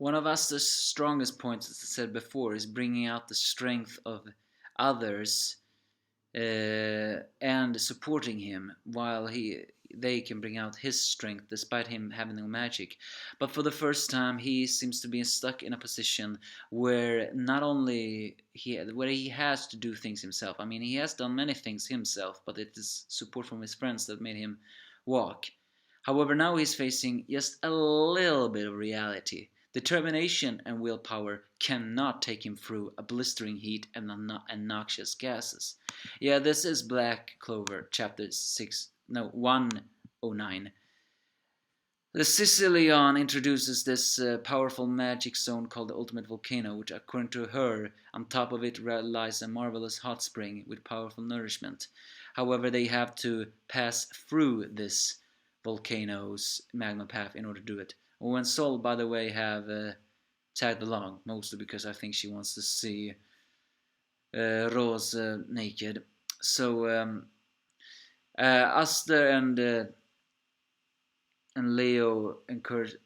one of Asta's strongest points, as I said before, is bringing out the strength of others and supporting him while they can bring out his strength despite him having no magic. But for the first time, he seems to be stuck in a position where not only he has to do things himself. I mean, he has done many things himself, but it is support from his friends that made him walk. However, now he's facing just a little bit of reality. Determination and willpower cannot take him through a blistering heat and noxious gases. Yeah, this is Black Clover, chapter 109. The Sicilian introduces this powerful magic zone called the Ultimate Volcano, which according to her, on top of it lies a marvelous hot spring with powerful nourishment. However, they have to pass through this volcano's magma path in order to do it. Owen and Sol, by the way, have tagged along, mostly because I think she wants to see Rose naked. So Aster and Leo encourage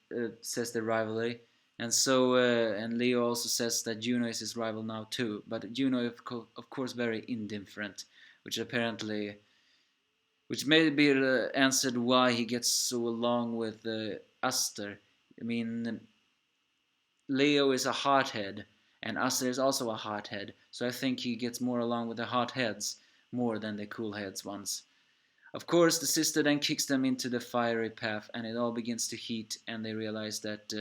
says their rivalry, and so and Leo also says that Juno is his rival now too. But Juno, of course, very indifferent, which may be answered why he gets so along with Aster. I mean, Leo is a hothead, and Aster is also a hothead, so I think he gets more along with the hotheads more than the cool heads ones. Of course, the sister then kicks them into the fiery path, and it all begins to heat, and they realize that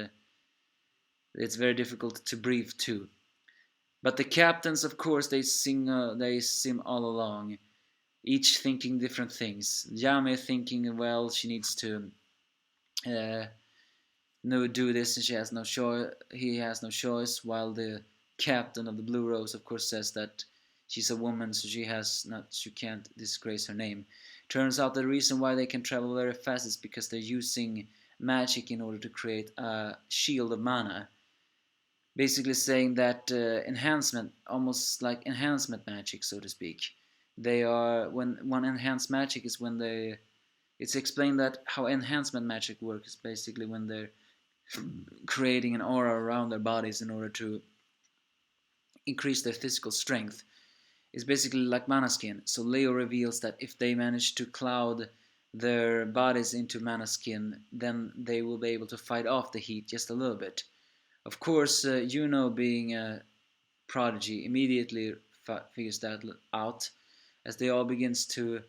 it's very difficult to breathe too. But the captains, of course, they sim all along, each thinking different things. Yame thinking, well, she needs to do this, and she has no choice. He has no choice. While the captain of the Blue Rose, of course, says that she's a woman, so she can't disgrace her name. Turns out the reason why they can travel very fast is because they're using magic in order to create a shield of mana. Basically saying that enhancement, almost like enhancement magic, so to speak. They are when one enhanced magic is when they. It's explained that how enhancement magic works. Basically, when they're creating an aura around their bodies in order to increase their physical strength. It's basically like mana skin. So Leo reveals that if they manage to cloud their bodies into mana skin, then they will be able to fight off the heat just a little bit. Of course, Juno, being a prodigy, immediately figures that out as they all begins to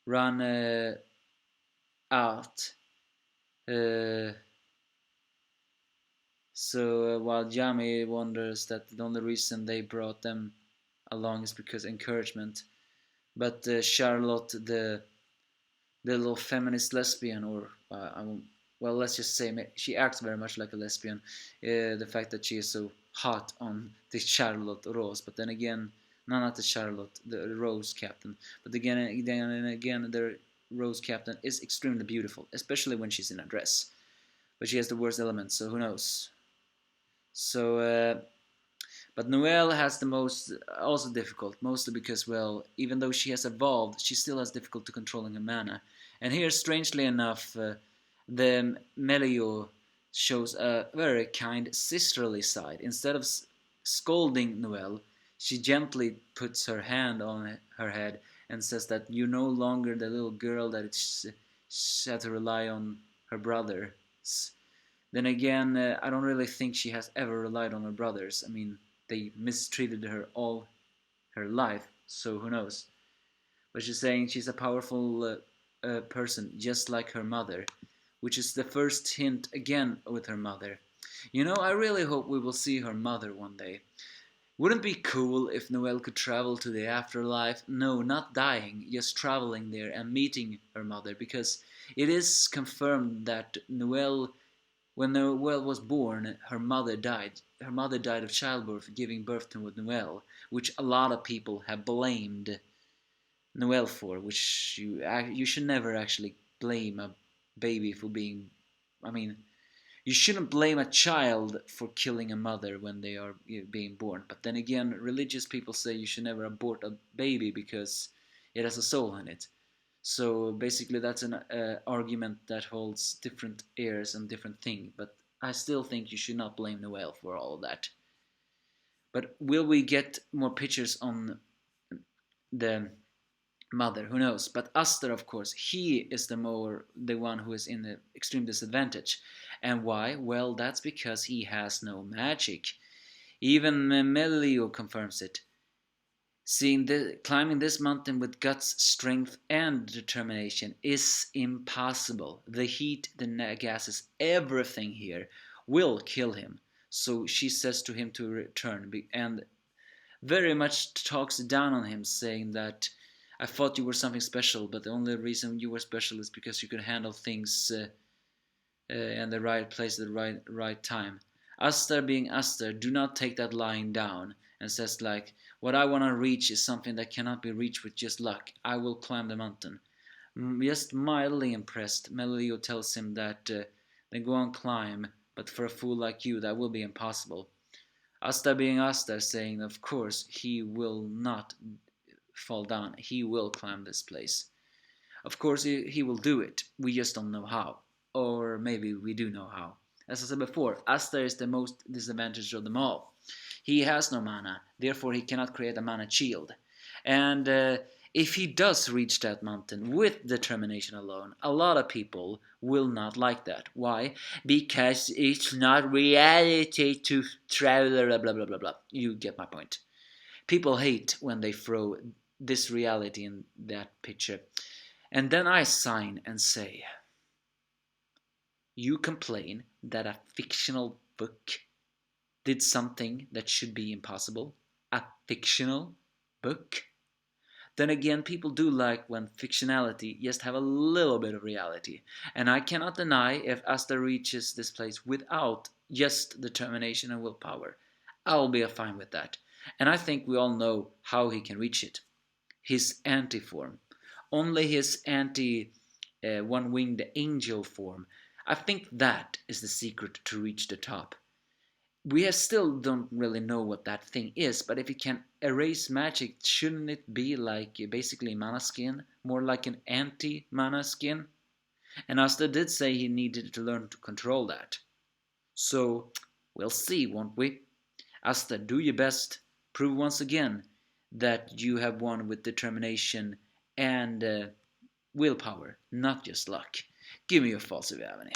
run out. So while Yami wonders that the only reason they brought them along is because encouragement, but Charlotte, the little feminist lesbian, or well, let's just say she acts very much like a lesbian. The fact that she is so hot on the Charlotte Rose, but then again, no, not the Charlotte, the Rose captain. But again, the Rose captain is extremely beautiful, especially when she's in a dress. But she has the worst elements, so who knows? So, but Noelle has the most, also difficult, mostly because, well, even though she has evolved, she still has difficulty controlling her mana. And here, strangely enough, the Melio shows a very kind sisterly side. Instead of scolding Noelle, she gently puts her hand on her head and says that you're no longer the little girl that she had to rely on her brothers. Then again, I don't really think she has ever relied on her brothers. I mean, they mistreated her all her life, so who knows. But she's saying she's a powerful person, just like her mother, which is the first hint again with her mother. You know, I really hope we will see her mother one day. Wouldn't it be cool if Noelle could travel to the afterlife? No, not dying, just traveling there and meeting her mother, because it is confirmed that when Noelle was born, her mother died. Her mother died of childbirth, giving birth to Noelle, which a lot of people have blamed Noelle for, which you should never actually blame a baby for being. I mean, you shouldn't blame a child for killing a mother when they are being born. But then again, religious people say you should never abort a baby because it has a soul in it. So basically, that's an argument that holds different ears and different thing. But I still think you should not blame Noelle for all of that. But will we get more pictures on the mother? Who knows? But Aster, of course, he is the one who is in the extreme disadvantage. And why? Well, that's because he has no magic. Even Melio confirms it. Climbing this mountain with guts, strength, and determination is impossible. The heat, the gases, everything here will kill him. So she says to him to return, and very much talks down on him, saying that I thought you were something special, but the only reason you were special is because you could handle things in the right place at the right time. Aster being Aster, do not take that lying down, and says like, what I want to reach is something that cannot be reached with just luck. I will climb the mountain. Just mildly impressed, Melio tells him that then go on climb, but for a fool like you that will be impossible. Asta being Asta, saying of course he will not fall down, he will climb this place. Of course he will do it, we just don't know how. Or maybe we do know how. As I said before, Asta is the most disadvantaged of them all. He has no mana, therefore he cannot create a mana shield. And if he does reach that mountain with determination alone, a lot of people will not like that. Why? Because it's not reality to travel, blah blah blah blah blah. You get my point. People hate when they throw this reality in that picture. And then I sign and say, you complain that a fictional book did something that should be impossible? A fictional book? Then again, people do like when fictionality just have a little bit of reality. And I cannot deny if Asta reaches this place without just determination and willpower. I'll be fine with that. And I think we all know how he can reach it. His anti-form. Only his one-winged angel form. I think that is the secret to reach the top. We still don't really know what that thing is, but if it can erase magic, shouldn't it be like basically mana skin? More like an anti-mana skin? And Asta did say he needed to learn to control that. So, we'll see, won't we? Asta, do your best. Prove once again that you have won with determination and willpower, not just luck. Give me your false if you have any.